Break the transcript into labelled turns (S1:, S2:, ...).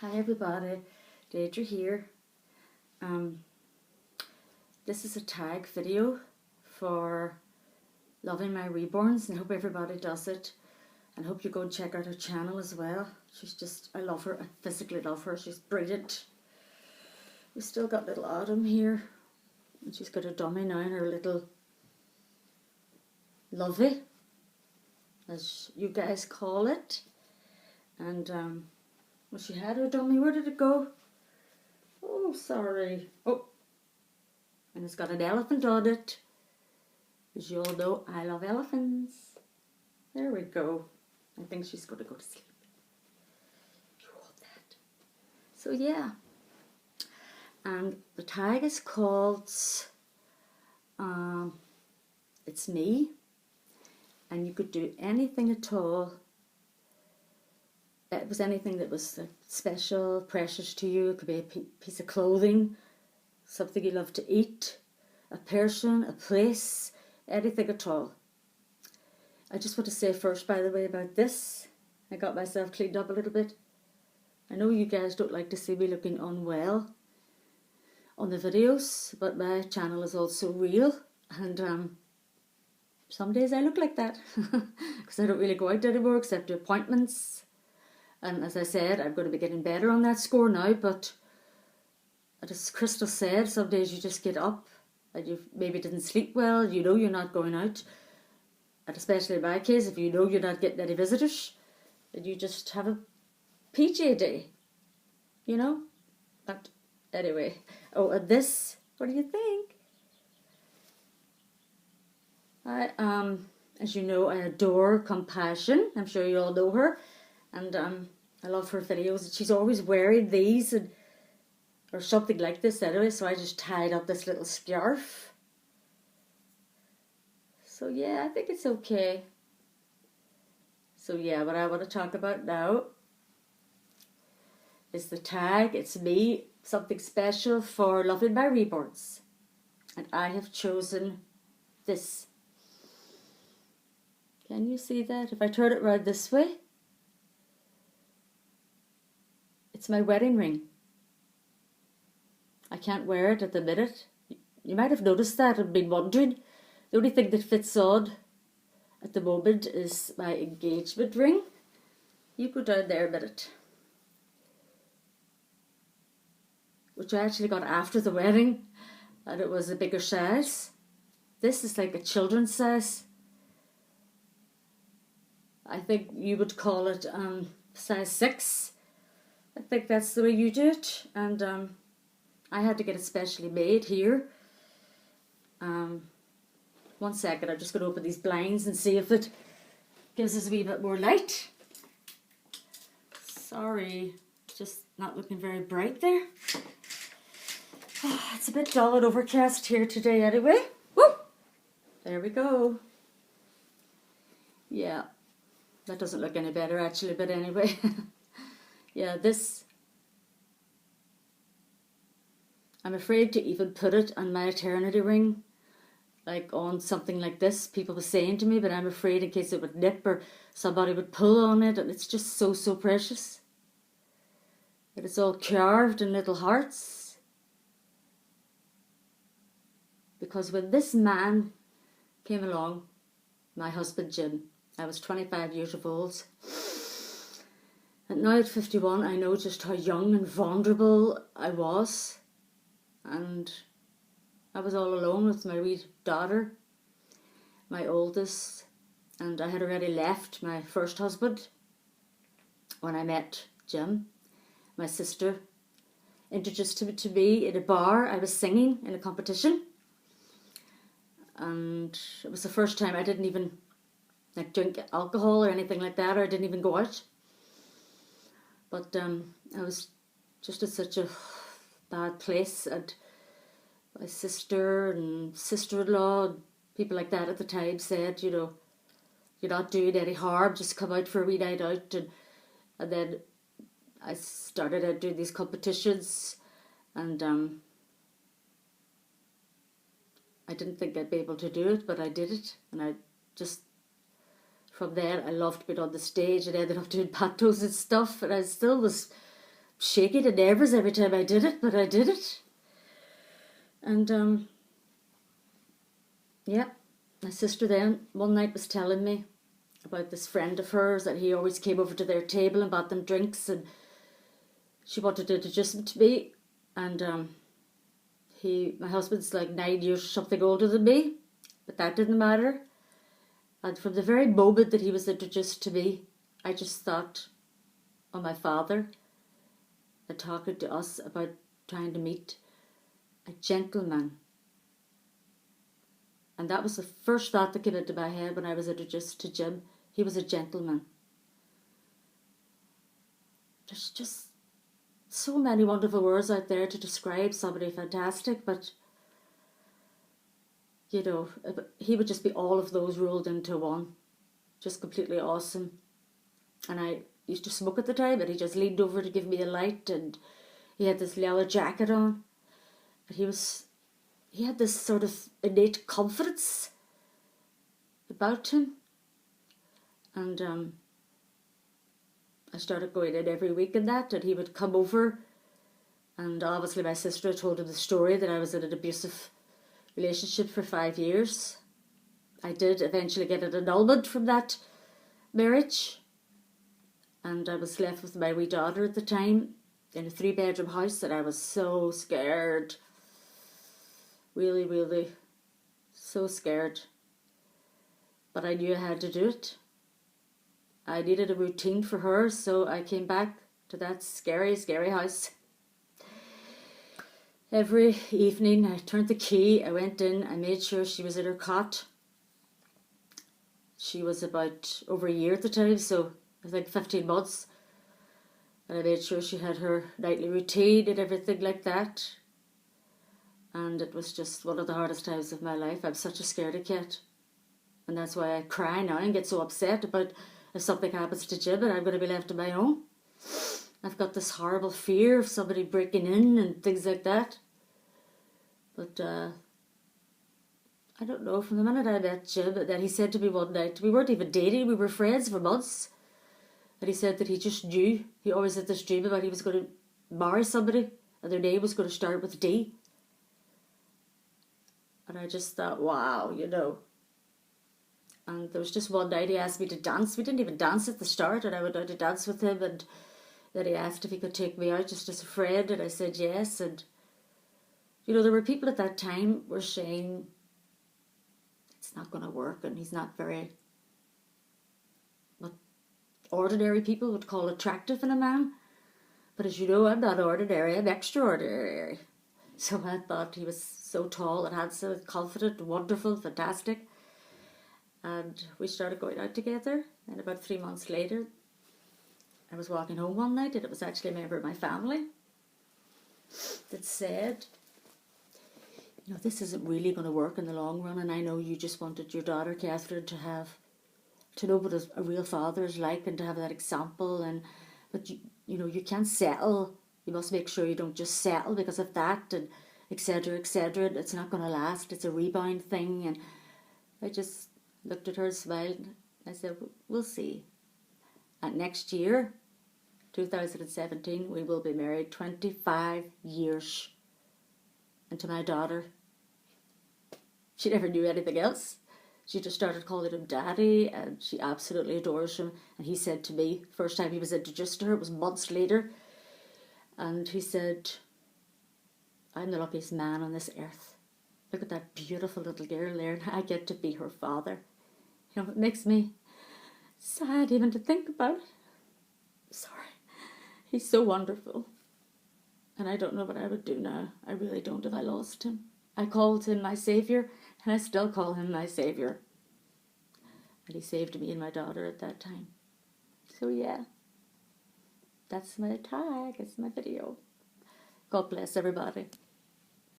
S1: Hi everybody, Deidre here. This is a tag video for loving my reborns, and I hope everybody does it, and I hope you go and check out her channel as well. I love her, I physically love her, she's brilliant. We still got little Autumn here, and she's got a dummy now in her little lovey, as you guys call it. And well, she had her dummy. Where did it go? Oh, sorry. Oh, and it's got an elephant on it. As you all know, I love elephants. There we go. I think she's going to go to sleep. You hold that. So yeah. And the tag is called It's Me. And you could do anything at all. It was anything that was special, precious to you. It could be a piece of clothing, something you love to eat, a person, a place, anything at all. I just want to say first, by the way, about this. I got myself cleaned up a little bit. I know you guys don't like to see me looking unwell on the videos, but my channel is also real, and some days I look like that because I don't really go out anymore except to appointments. And as I said, I'm going to be getting better on that score now, but as Crystal said, some days you just get up and you maybe didn't sleep well, you know you're not going out, and especially in my case, if you know you're not getting any visitors, and you just have a PJ day, you know? But anyway, oh, and this, what do you think? As you know, I adore Compassion. I'm sure you all know her. And I love her videos. She's always wearing these or something like this anyway, so I just tied up this little scarf. So yeah, I think it's okay. So yeah, what I want to talk about now is the tag, It's Me, something special for loving my reborns. And I have chosen this. Can you see that? If I turn it around this way, it's my wedding ring. I can't wear it at the minute. You might have noticed that and been wondering. The only thing that fits on at the moment is my engagement ring. You go down there a minute. Which I actually got after the wedding, and it was a bigger size. This is like a children's size. I think you would call it size 6. I think that's the way you do it, and I had to get it specially made here. 1 second, I'm just going to open these blinds and see if it gives us a wee bit more light. Sorry, just not looking very bright there. It's a bit dull and overcast here today anyway. Woo! There we go. Yeah, that doesn't look any better actually, but anyway. Yeah, this, I'm afraid to even put it on my eternity ring, like on something like this. People were saying to me, but I'm afraid in case it would nip or somebody would pull on it, and it's just so precious. And it's all carved in little hearts. Because when this man came along, my husband Jim, I was 25 years old. And now at 51, I know just how young and vulnerable I was. And I was all alone with my wee daughter, my oldest. And I had already left my first husband when I met Jim. My sister introduced him to me in a bar. I was singing in a competition. And it was the first time I didn't even drink alcohol or anything like that, or I didn't even go out. But I was just at such a bad place, and my sister and sister-in-law and people like that at the time said, you know, you're not doing any harm, just come out for a wee night out. And then I started out doing these competitions, and I didn't think I'd be able to do it, but I did it. And I just, from there, I loved being on the stage and ended up doing patos and stuff, and I still was shaky to nervous every time I did it, but I did it. And yeah, my sister then one night was telling me about this friend of hers that he always came over to their table and bought them drinks, and she wanted to introduce him to me. And my husband's like 9 years something older than me, but that didn't matter. And from the very moment that he was introduced to me, I just thought of my father and talking to us about trying to meet a gentleman. And that was the first thought that came into my head when I was introduced to Jim. He was a gentleman. There's just so many wonderful words out there to describe somebody fantastic, but you know, he would just be all of those rolled into one. Just completely awesome. And I used to smoke at the time, and he just leaned over to give me a light, and he had this leather jacket on. And he had this sort of innate confidence about him. And I started going in every week in that, and he would come over, and obviously my sister told him the story that I was in an abusive relationship for 5 years. I did eventually get an annulment from that marriage, and I was left with my wee daughter at the time in a 3-bedroom house, and I was so scared. Really, really so scared. But I knew I had to do it. I needed a routine for her, so I came back to that scary, scary house. Every evening I turned the key, I went in, I made sure she was in her cot. She was about over a year at the time, so I think 15 months. And I made sure she had her nightly routine and everything like that. And it was just one of the hardest times of my life. I'm such a scaredy cat. And that's why I cry now and get so upset about if something happens to Jim and I'm going to be left on my own. I've got this horrible fear of somebody breaking in and things like that. But I don't know, from the minute I met Jim, that he said to me one night, we weren't even dating, we were friends for months. And he said that he just knew, he always had this dream about he was going to marry somebody and their name was going to start with D. And I just thought, wow, you know. And there was just one night he asked me to dance. We didn't even dance at the start, and I went out to dance with him, and then he asked if he could take me out just as a friend, and I said yes. And you know, there were people at that time were saying it's not going to work, and he's not very, what ordinary people would call attractive in a man. But as you know, I'm not ordinary, I'm extraordinary. So I thought he was so tall and handsome and confident, wonderful, fantastic. And we started going out together. And about 3 months later, I was walking home one night, and it was actually a member of my family that said, you know, this isn't really going to work in the long run, and I know you just wanted your daughter Catherine to know what a real father is like and to have that example, but you know, you can't settle. You must make sure you don't just settle because of that, and etc., etc. It's not going to last. It's a rebound thing. And I just looked at her and smiled. I said, we'll see. And next year, 2017, we will be married 25 years. And to my daughter, she never knew anything else. She just started calling him Daddy, and she absolutely adores him. And he said to me, first time he was introduced to her, it was months later, and he said, I'm the luckiest man on this earth. Look at that beautiful little girl there, and I get to be her father. You know, it makes me sad even to think about it. Sorry. He's so wonderful. And I don't know what I would do now. I really don't if I lost him. I called him my saviour, and I still call him my saviour. And he saved me and my daughter at that time. So yeah, that's my tag, it's my video. God bless everybody.